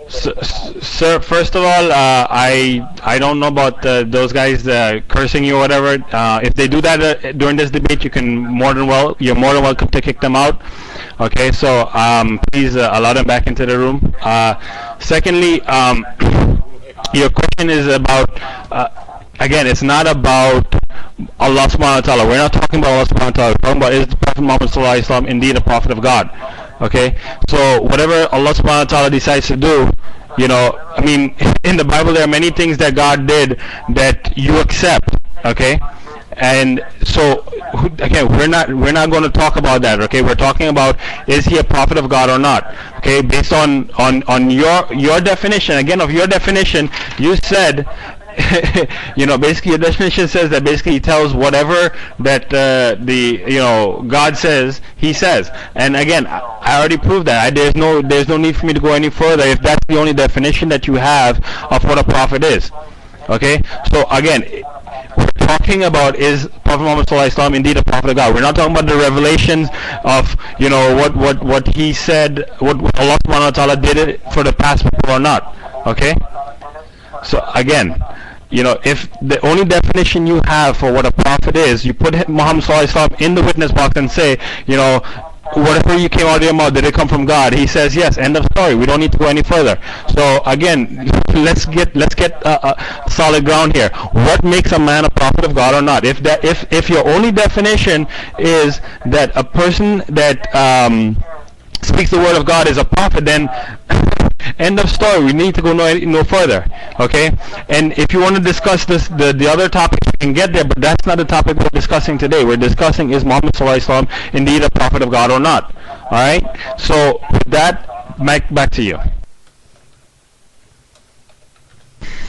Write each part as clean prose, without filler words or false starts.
Sir, first of all, I don't know about those guys cursing you or whatever. If they do that during this debate, you're more than welcome to kick them out. Okay, so please allow them back into the room. Secondly, your question is about again, it's not about Allah subhanahu wa ta'ala. We're not talking about Allah subhanahu wa ta'ala. We're talking about, is the Prophet Muhammad sallallahu alaihi wasallam indeed a prophet of God? Okay, so whatever Allah subhanahu wa ta'ala decides to do, you know, I mean, in the Bible there are many things that God did that you accept. Okay, and so again, we're not going to talk about that. Okay, we're talking about, is he a prophet of God or not? Okay, based on your definition, again, of your definition, you said you know, basically your definition says that basically he tells whatever that God says, he says. And again, I already proved that. There's no need for me to go any further if that's the only definition that you have of what a prophet is. Okay, so again, we're talking about, is Prophet Muhammad sallallahu alaihi wasallam indeed a prophet of God? We're not talking about the revelations of, you know, what he said, what Allah subhanahu wa ta'ala did it for the past people or not. Okay, so again, you know, if the only definition you have for what a prophet is, you put Muhammad sallallahu alaihi wasallam in the witness box and say, you know, whatever you came out of your mouth, did it come from God? He says yes. End of story. We don't need to go any further. So again, let's get solid ground here. What makes a man a prophet of God or not? If your only definition is that a person that speaks the word of God is a prophet, then end of story. We need to go no further. Okay, and if you want to discuss the other topics, we can get there, but that's not the topic we're discussing today. We're discussing, is Muhammad sallallahu alaihi wasallam indeed a prophet of God or not? All right, so with that, Mike, back to you.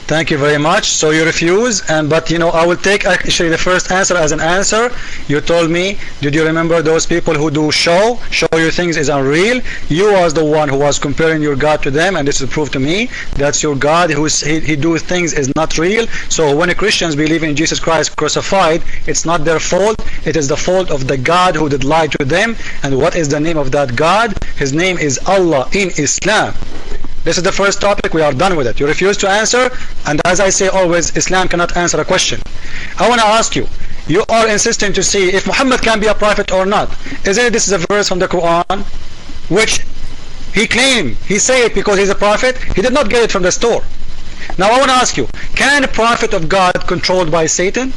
Thank you very much. So you refuse, but you know, I will take actually the first answer as an answer. You told me, did you remember those people who do show you things is unreal? You was the one who was comparing your God to them, and this is proof to me that's your God he do things is not real. So when Christians believe in Jesus Christ crucified, it's not their fault, it is the fault of the God who did lie to them. And what is the name of that God? His name is Allah in Islam. This is the first topic. We are done with it. You refuse to answer, and as I say always, Islam cannot answer a question. I want to ask you, you are insisting to see if Muhammad can be a prophet or not. Isn't it this is a verse from the Quran which he claimed, he said it because he's a prophet? He did not get it from the store. Now I want to ask you, can a prophet of God controlled by Satan?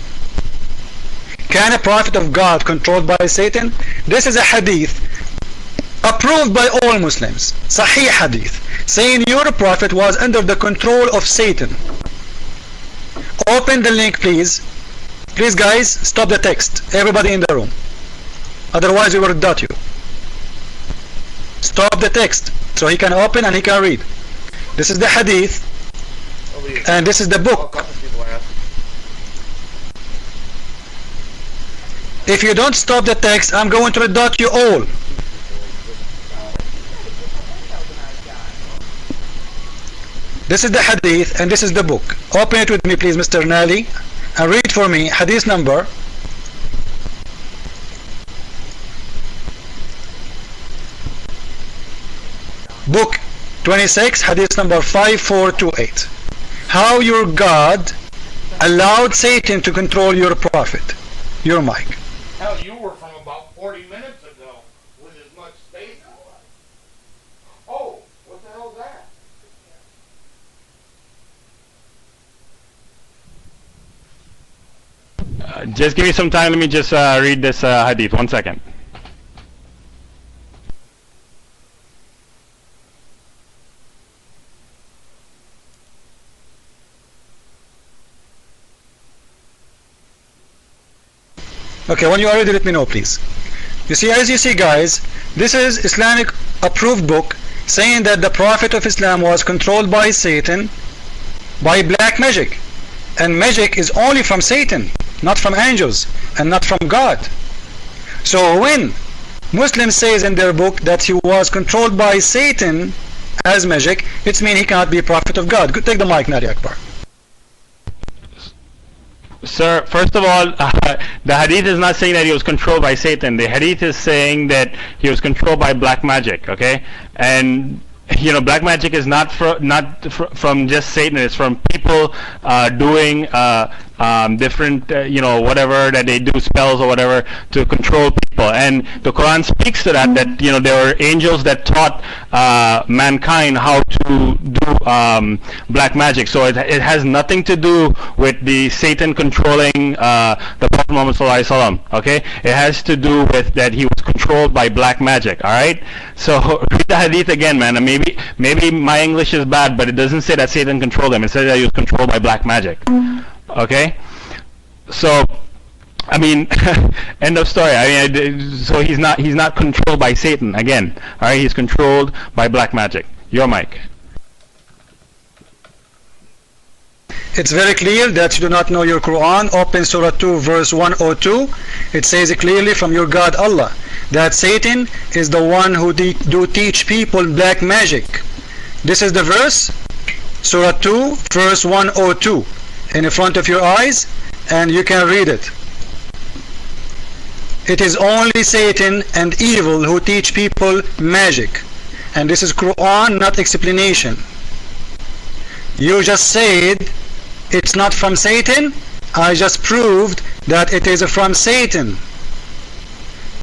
Can a prophet of God controlled by Satan? This is a hadith approved by all Muslims, Sahih hadith, saying your prophet was under the control of Satan. Open the link, please. Please guys, stop the text, everybody in the room, otherwise we will dot you. Stop the text so he can open and he can read. This is the hadith and this is the book. If you don't stop the text, I'm going to dot you all. This is the hadith and this is the book. Open it with me, please, Mr. Nali, and read for me hadith number book 26, hadith number 5428. How your God allowed Satan to control your prophet. Your mic. Hell, you were from about 40 minutes ago with as much space. Oh, what the hell is that? Just give me some time. Let me just read this hadith. 1 second. Okay, when you are ready, let me know, please. You see, as you see, guys, this is Islamic approved book saying that the Prophet of Islam was controlled by Satan, by black magic. And magic is only from Satan, not from angels, and not from God. So when Muslims says in their book that he was controlled by Satan as magic, it means he cannot be a prophet of God. Take the mic, Naliakbar. Sir, first of all, the hadith is not saying that he was controlled by Satan. The hadith is saying that he was controlled by black magic, okay? And black magic is not from just Satan. It's from people doing different, whatever that they do, spells or whatever, to control people. And the Quran speaks to that, there were angels that taught mankind how to do black magic. So it has nothing to do with the Satan controlling the Prophet Muhammad Sallallahu Alaihi Wasallam. Okay, it has to do with that he was controlled by black magic. All right, so read the hadith again, man. And maybe my English is bad, but it doesn't say that Satan controlled him. It says that he was controlled by black magic. Okay, so I mean, end of story. I mean, so he's not controlled by Satan again. All right, he's controlled by black magic. Your mic. It's very clear that you do not know your Quran. Open Surah 2 verse 102. It says clearly from your God Allah that Satan is the one who do teach people black magic. This is the verse, Surah 2 verse 102, in front of your eyes, and you can read it. It is only Satan and evil who teach people magic, and this is Quran, not explanation. You just said it's not from Satan. I just proved that it is from Satan.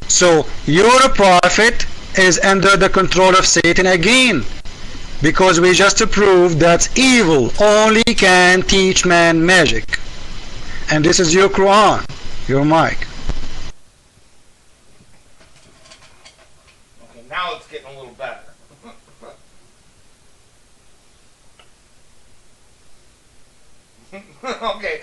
So your prophet is under the control of Satan again, because we just proved that evil only can teach man magic. And this is your Quran, your mic. Okay, now it's getting a little better. Okay.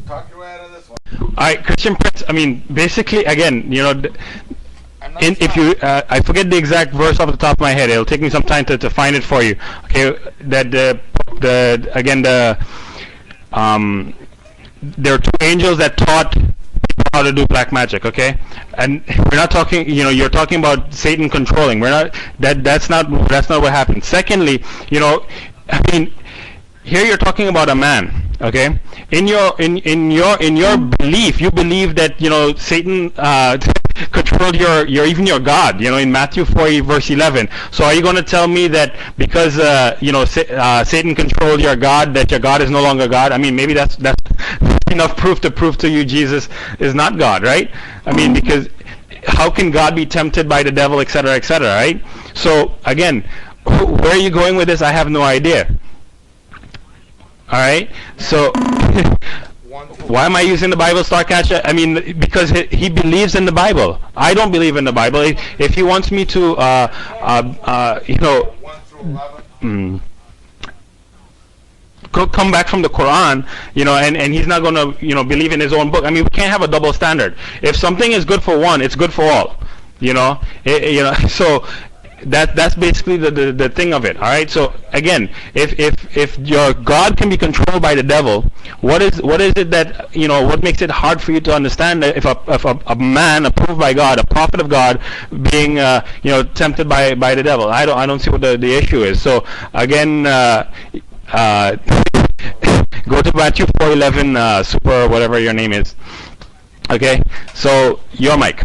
Talk your way out of this one. Alright, Christian Prince, I mean, basically, again, if you, I forget the exact verse off the top of my head. It'll take me some time to find it for you. Okay, that there are two angels that taught people how to do black magic. Okay, and we're not talking. You're talking about Satan controlling. We're not. That's not what happened. Secondly, I mean, here you're talking about a man. Okay, in your belief, you believe that Satan controlled even your God. In Matthew 4 verse 11. So are you going to tell me that because Satan controlled your God, that your God is no longer God? I mean, maybe that's enough proof to prove to you Jesus is not God, right? I mean, because how can God be tempted by the devil, etc., etc., right? So again, where are you going with this? I have no idea. All right, so why am I using the Bible, Starcatcher? I mean, because he believes in the Bible. I don't believe in the Bible. If he wants me to, come back from the Quran, and he's not going to, believe in his own book. I mean, we can't have a double standard. If something is good for one, it's good for all. So. That's basically the thing of it. All right. So again, if your God can be controlled by the devil, what is it that what makes it hard for you to understand that if a man approved by God, a prophet of God, being tempted by the devil? I don't see what the issue is. So again, go to Matthew 4:11, super whatever your name is. Okay. So your mic.